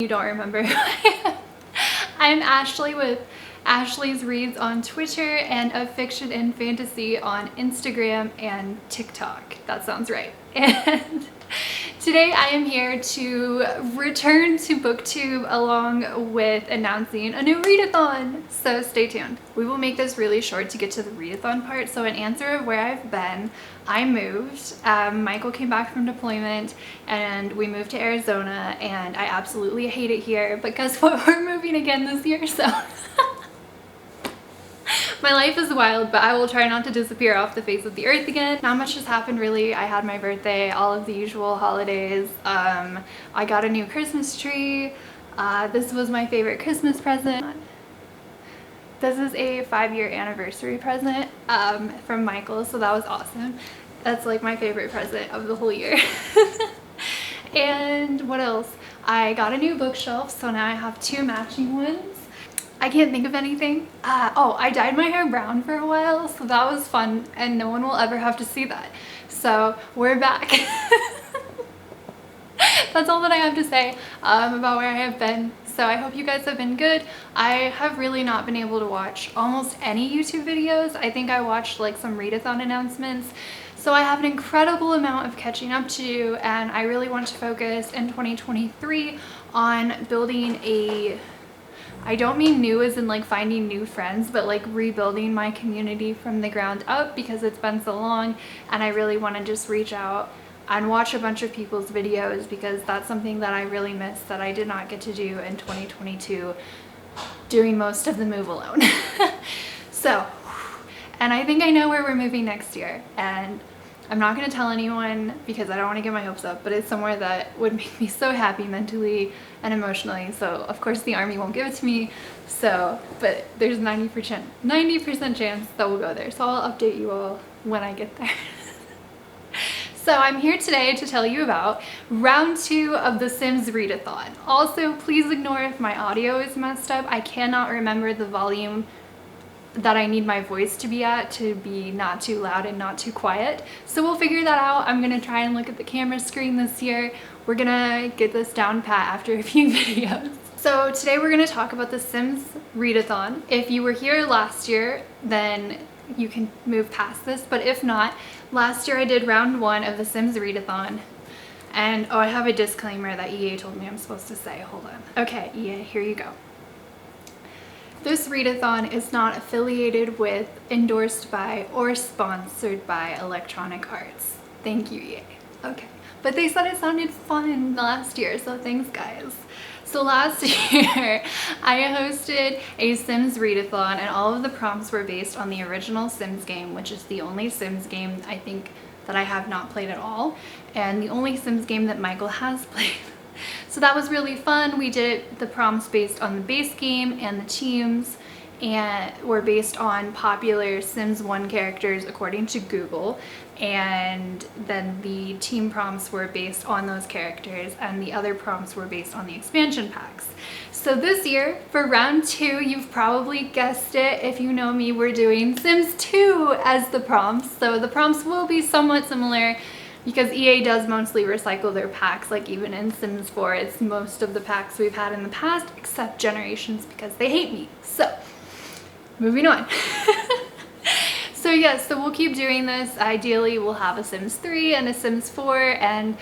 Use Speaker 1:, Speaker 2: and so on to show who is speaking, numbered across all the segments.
Speaker 1: You don't remember who I am. I'm Ashley with Ashley's Reads on Twitter and Of Fiction and Fantasy on Instagram and TikTok. That sounds right. And today I am here to return to BookTube along with announcing a new readathon, so stay tuned. We will make this really short to get to the readathon part. So in answer of where I've been, I moved. Michael came back from deployment and we moved to Arizona, and I absolutely hate it here, but guess what? We're moving again this year, so my life is wild, but I will try not to disappear off the face of the earth again. Not much has happened really. I had my birthday, all of the usual holidays. I got a new Christmas tree. This was my favorite Christmas present. This is a 5-year anniversary present from Michael, so that was awesome. That's like my favorite present of the whole year. And what else? I got a new bookshelf, so now I have 2 matching ones. I can't think of anything. Oh, I dyed my hair brown for a while, so that was fun, and no one will ever have to see that. So we're back. That's all that I have to say about where I have been. So I hope you guys have been good. I have really not been able to watch almost any YouTube videos. I think I watched like some readathon announcements. So I have an incredible amount of catching up to do, and I really want to focus in 2023 on building a, I don't mean new as in like finding new friends, but like rebuilding my community from the ground up, because it's been so long and I really want to just reach out and watch a bunch of people's videos, because that's something that I really miss that I did not get to do in 2022, doing most of the move alone. So, and I think I know where we're moving next year, and I'm not going to tell anyone because I don't want to get my hopes up, but it's somewhere that would make me so happy mentally and emotionally. So of course the army won't give it to me, so, but there's 90% chance that we'll go there. So I'll update you all when I get there. So I'm here today to tell you about round 2 of the Sims Readathon. Also, please ignore if my audio is messed up. I cannot remember the volume that I need my voice to be at to be not too loud and not too quiet. So we'll figure that out. I'm gonna try and look at the camera screen this year. We're gonna get this down pat after a few videos. So today we're gonna talk about the Sims Readathon. If you were here last year, then you can move past this, but if not, last year I did round 1 of the Sims Readathon. And oh, I have a disclaimer that EA told me I'm supposed to say. Hold on. Okay, EA, here you go. This readathon is not affiliated with, endorsed by, or sponsored by Electronic Arts. Thank you, EA. Okay. But they said it sounded fun last year, so thanks guys. So last year, I hosted a Sims readathon, and all of the prompts were based on the original Sims game, which is the only Sims game I think that I have not played at all, and the only Sims game that Michael has played. So that was really fun. We did the prompts based on the base game, and the teams and were based on popular Sims 1 characters according to Google, and then the team prompts were based on those characters, and the other prompts were based on the expansion packs. So this year, for round 2, you've probably guessed it, if you know me, we're doing Sims 2 as the prompts. So the prompts will be somewhat similar, because EA does mostly recycle their packs. Like even in Sims 4, it's most of the packs we've had in the past, except Generations, because they hate me. So, moving on. So yes, so we'll keep doing this. Ideally, we'll have a Sims 3 and a Sims 4, and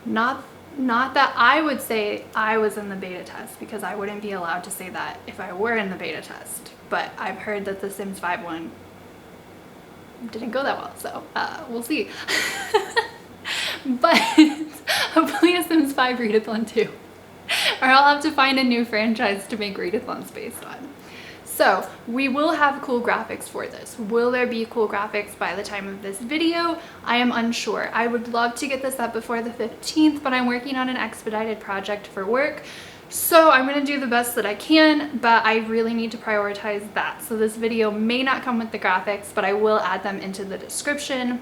Speaker 1: not that I would say I was in the beta test, because I wouldn't be allowed to say that if I were in the beta test. But I've heard that the Sims 5 one didn't go that well, so we'll see. But hopefully a Sims 5 readathon too. Or I'll have to find a new franchise to make readathons based on. So we will have cool graphics for this. Will there be cool graphics by the time of this video? I am unsure. I would love to get this up before the 15th, but I'm working on an expedited project for work. So I'm gonna do the best that I can, but I really need to prioritize that. So this video may not come with the graphics, but I will add them into the description.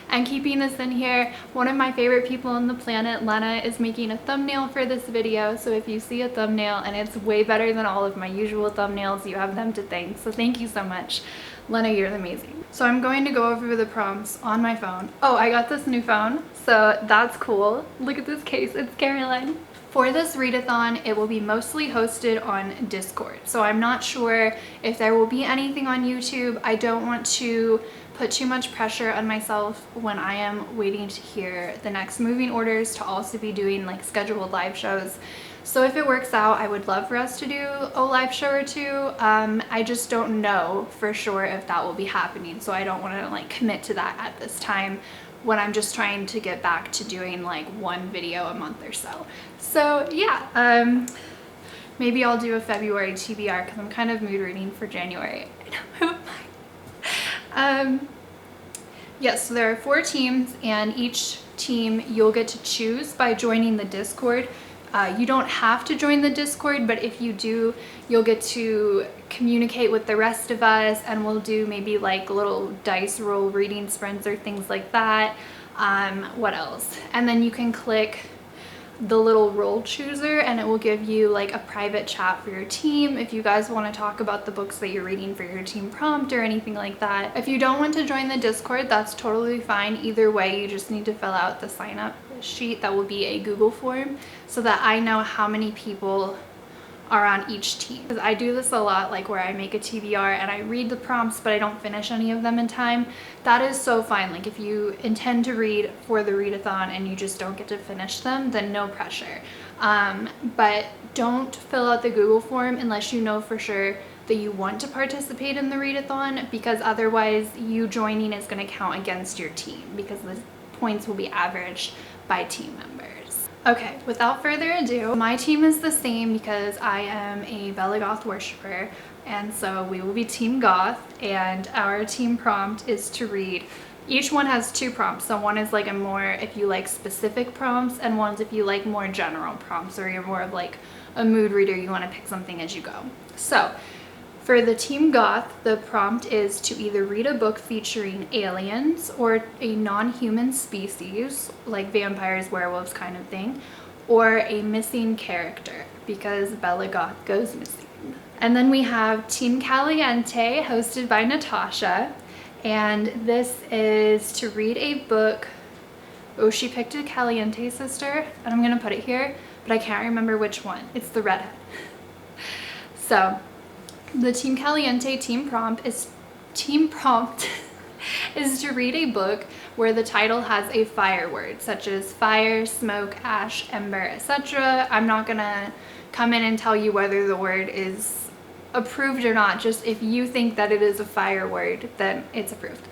Speaker 1: And keeping this in here, one of my favorite people on the planet, Lena, is making a thumbnail for this video. So if you see a thumbnail and it's way better than all of my usual thumbnails, you have them to thank. So thank you so much. Lena, you're amazing. So I'm going to go over the prompts on my phone. Oh, I got this new phone, so that's cool. Look at this case, it's Caroline. For this readathon, it will be mostly hosted on Discord. So I'm not sure if there will be anything on YouTube. I don't want to put too much pressure on myself when I am waiting to hear the next moving orders to also be doing like scheduled live shows. So if it works out, I would love for us to do a live show or two. I just don't know for sure if that will be happening. So I don't want to like commit to that at this time when I'm just trying to get back to doing like one video a month or so. So yeah, maybe I'll do a February TBR because I'm kind of mood reading for January. Who am I? Yes, so there are 4 teams, and each team you'll get to choose by joining the Discord. You don't have to join the Discord, but if you do, you'll get to communicate with the rest of us, and we'll do maybe like little dice roll reading sprints or things like that. What else? And then you can click the little role chooser and it will give you like a private chat for your team if you guys want to talk about the books that you're reading for your team prompt or anything like that. If you don't want to join the Discord, that's totally fine. Either way, you just need to fill out the sign up sheet that will be a Google form so that I know how many people are on each team. Because I do this a lot, like where I make a TBR and I read the prompts but I don't finish any of them in time. That is so fine. Like if you intend to read for the readathon and you just don't get to finish them, then no pressure. But don't fill out the Google form unless you know for sure that you want to participate in the readathon, because otherwise you joining is going to count against your team because the points will be averaged by team members. Okay, without further ado, my team is the same because I am a Bella Goth worshiper, and so we will be Team Goth, and our team prompt is to read. Each one has 2 prompts, so one is like a more if you like specific prompts, and one's if you like more general prompts, or you're more of like a mood reader, you want to pick something as you go. So for the Team Goth, the prompt is to either read a book featuring aliens or a non-human species, like vampires, werewolves kind of thing, or a missing character, because Bella Goth goes missing. And then we have Team Caliente, hosted by Natasha, and this is to read a book. Oh, she picked a Caliente sister, and I'm going to put it here, but I can't remember which one. It's the redhead. So the Team Caliente team prompt is to read a book where the title has a fire word, such as fire, smoke, ash, ember, etc. I'm not gonna come in and tell you whether the word is approved or not. Just if you think that it is a fire word, then it's approved.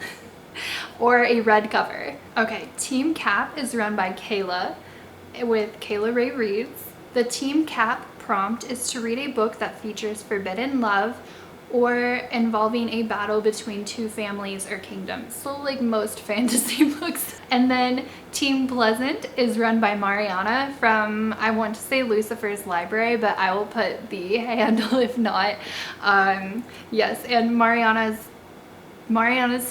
Speaker 1: Or a red cover. Okay, Team Cap is run by Kayla with Kayla Ray Reads. The Team Cap prompt is to read a book that features forbidden love or involving a battle between 2 families or kingdoms. So like most fantasy books. And then Team Pleasant is run by Mariana from, I want to say Lucifer's Library, but I will put the handle if not. Yes, and Mariana's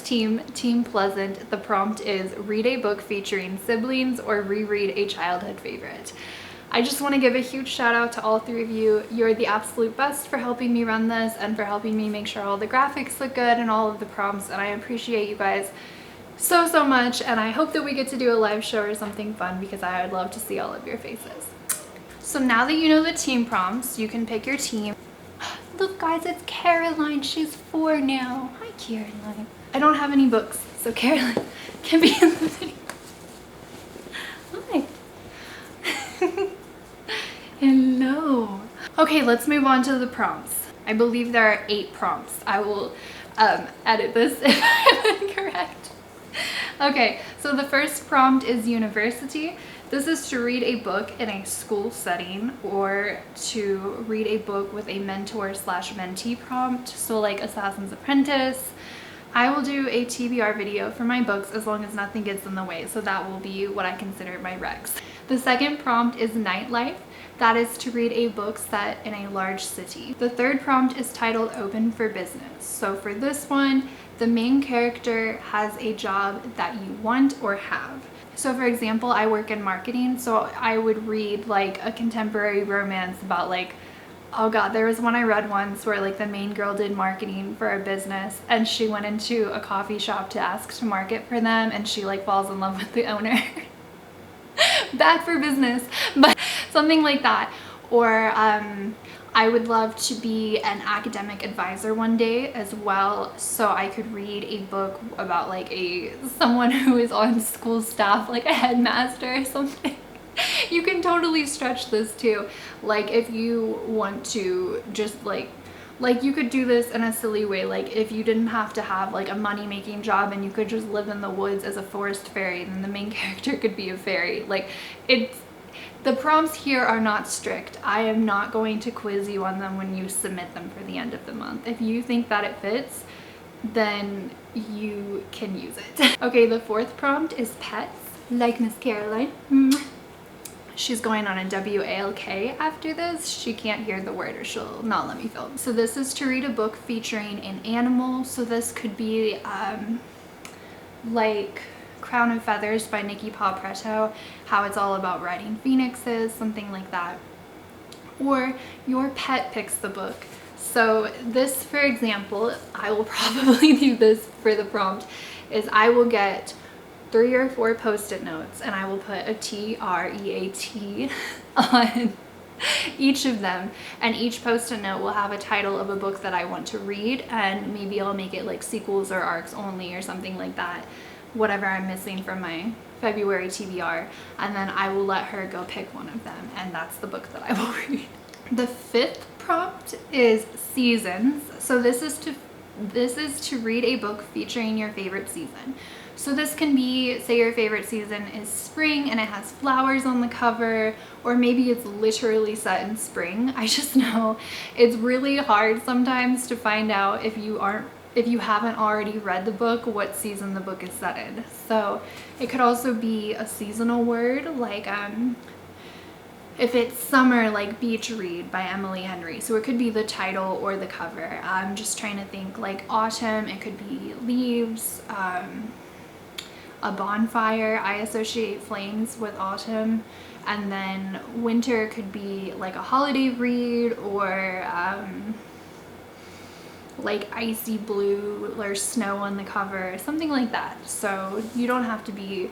Speaker 1: Team Pleasant, the prompt is read a book featuring siblings or reread a childhood favorite. I just want to give a huge shout out to all 3 of you. You're the absolute best for helping me run this and for helping me make sure all the graphics look good and all of the prompts, and I appreciate you guys so much, and I hope that we get to do a live show or something fun because I would love to see all of your faces. So now that you know the team prompts, you can pick your team. Look guys, it's Caroline. She's 4 now. Hi Caroline. I don't have any books, so Caroline can be in the video. Hi. Hello. Okay, let's move on to the prompts. I believe there are 8 prompts. I will edit this if I'm incorrect. Okay, so the first prompt is university. This is to read a book in a school setting or to read a book with a mentor/mentee prompt, so like Assassin's Apprentice. I will do a TBR video for my books as long as nothing gets in the way, so that will be what I consider my recs. The second prompt is nightlife. That is to read a book set in a large city. The third prompt is titled Open for Business. So for this one, the main character has a job that you want or have. So for example, I work in marketing, so I would read like a contemporary romance about like, oh god, there was one I read once where like the main girl did marketing for a business and she went into a coffee shop to ask to market for them and she like falls in love with the owner. bad for business, but something like that. Or I would love to be an academic advisor one day as well, so I could read a book about like someone who is on school staff, like a headmaster or something. You can totally stretch this too. Like if you want to just like you could do this in a silly way. Like if you didn't have to have like a money-making job and you could just live in the woods as a forest fairy, then the main character could be a fairy. Like the prompts here are not strict. I am not going to quiz you on them when you submit them for the end of the month. If you think that it fits, then you can use it. Okay, the fourth prompt is pets, like Miss Caroline. She's going on a WALK after this. She can't hear the word or she'll not let me film. So this is to read a book featuring an animal. So this could be like Crown of Feathers by Nikki Paw Preto, how it's all about riding phoenixes, something like that. Or your pet picks the book. So this, for example, I will probably do this for the prompt, is I will get 3 or 4 post-it notes and I will put a TREAT on each of them, and each post-it note will have a title of a book that I want to read, and maybe I'll make it like sequels or arcs only or something like that, whatever I'm missing from my February TBR, and then I will let her go pick one of them, and that's the book that I will read. The fifth prompt is seasons. So this is to read a book featuring your favorite season. So this can be, say your favorite season is spring and it has flowers on the cover, or maybe it's literally set in spring. I just know it's really hard sometimes to find out if you haven't already read the book, what season the book is set in. So it could also be a seasonal word, like if it's summer, like Beach Read by Emily Henry. So it could be the title or the cover. I'm just trying to think, like autumn, it could be leaves, a bonfire. I associate flames with autumn. And then winter could be like a holiday read, or like icy blue or snow on the cover, something like that. So you don't have to be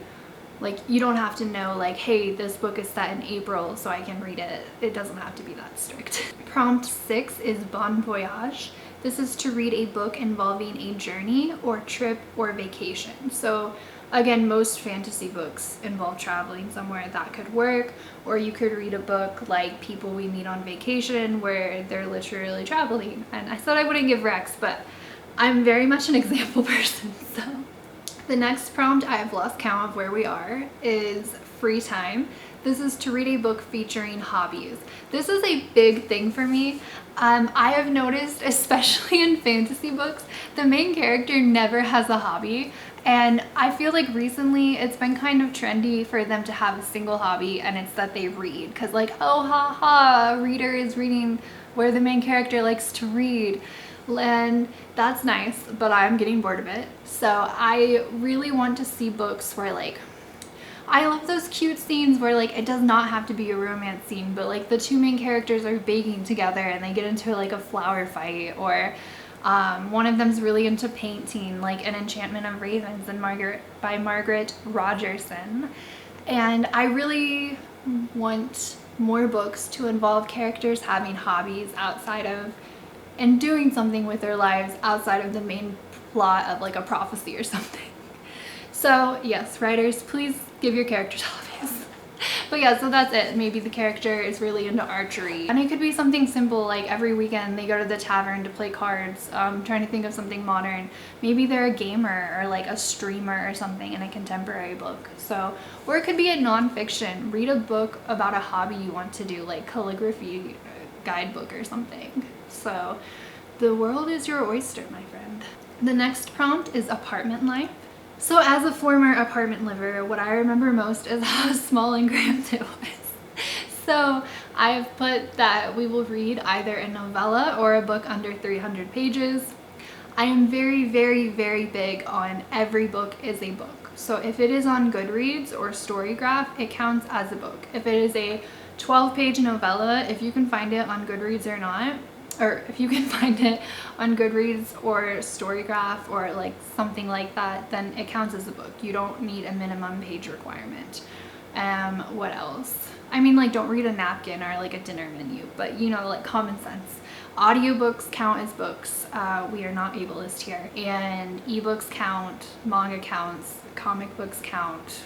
Speaker 1: like, you don't have to know like, hey, this book is set in April so I can read it. It doesn't have to be that strict. Prompt 6 is Bon Voyage. This is to read a book involving a journey or trip or vacation. So again, most fantasy books involve traveling somewhere. That could work. Or you could read a book like People We Meet on Vacation, where they're literally traveling. And I said I wouldn't give recs, but I'm very much an example person. So the next prompt, I have lost count of where we are, is free time. This is to read a book featuring hobbies. This is a big thing for me. I have noticed, especially in fantasy books, the main character never has a hobby. And I feel like recently it's been kind of trendy for them to have a single hobby, and it's that they read. Because like, oh ha ha, a reader is reading where the main character likes to read. And that's nice, but I'm getting bored of it. So I really want to see books where like, I love those cute scenes where like it does not have to be a romance scene, but like the two main characters are baking together and they get into like a flower fight, or one of them's really into painting, like An Enchantment of Ravens by Margaret Rogerson. And I really want more books to involve characters having hobbies outside of, and doing something with their lives outside of the main plot of like a prophecy or something. So yes, writers, please give your characters hobbies. But yeah, so that's it. Maybe the character is really into archery. And it could be something simple, like every weekend they go to the tavern to play cards. I'm trying to think of something modern. Maybe they're a gamer or like a streamer or something in a contemporary book. So, or it could be a nonfiction. Read a book about a hobby you want to do, like calligraphy guidebook or something. So the world is your oyster, my friend. The next prompt is apartment life. So as a former apartment liver, what I remember most is how small and cramped it was. So I've put that we will read either a novella or a book under 300 pages. I am very, very, very big on every book is a book. So if it is on Goodreads or Storygraph, it counts as a book. If it is a 12-page novella, if you can find it on Goodreads or not, or if you can find it on Goodreads or Storygraph or like something like that, then it counts as a book. You don't need a minimum page requirement. What else? I mean, like, don't read a napkin or like a dinner menu, but you know, like common sense. Audiobooks count as books. We are not ableist here. And ebooks count, manga counts, comic books count.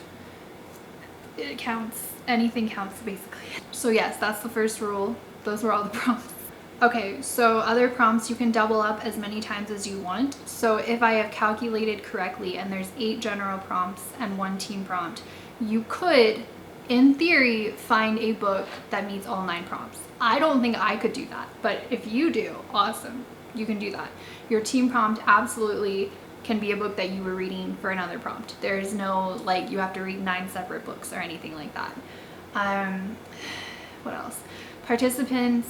Speaker 1: It counts. Anything counts, basically. So yes, that's the first rule. Those were all the prompts. Okay, so other prompts, you can double up as many times as you want. So if I have calculated correctly and there's 8 general prompts and 1 team prompt, you could, in theory, find a book that meets all 9 prompts. I don't think I could do that, but if you do, awesome, you can do that. Your team prompt absolutely can be a book that you were reading for another prompt. There's no, like, you have to read 9 separate books or anything like that. What else? Participants.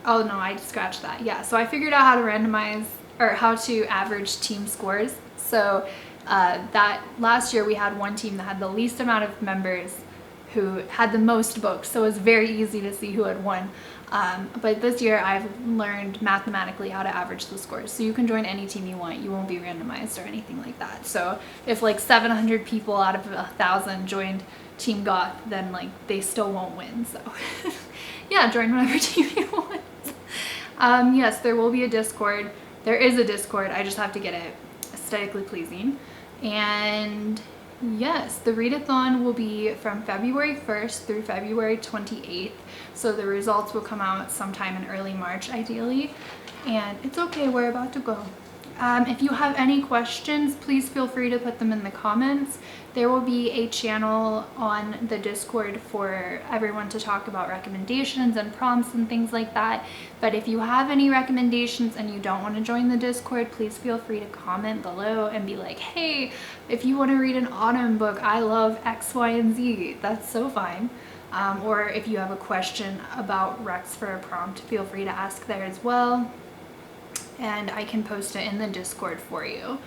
Speaker 1: Oh no, I scratched that. Yeah, so I figured out how to randomize, or how to average team scores. So that last year we had one team that had the least amount of members who had the most books, so it was very easy to see who had won. But this year I've learned mathematically how to average the scores. So you can join any team you want. You won't be randomized or anything like that. So if like 700 people out of 1,000 joined Team Goth, then like they still won't win. So yeah, join whatever team you want. Yes, there will be a Discord. There is a Discord. I just have to get it aesthetically pleasing. And yes, the readathon will be from February 1st through February 28th. So the results will come out sometime in early March, ideally. And it's okay, we're about to go. If you have any questions, please feel free to put them in the comments. There will be a channel on the Discord for everyone to talk about recommendations and prompts and things like that. But if you have any recommendations and you don't want to join the Discord, please feel free to comment below and be like, hey, if you want to read an autumn book, I love X, Y, and Z. That's so fine. Or if you have a question about recs for a prompt, feel free to ask there as well. And I can post it in the Discord for you.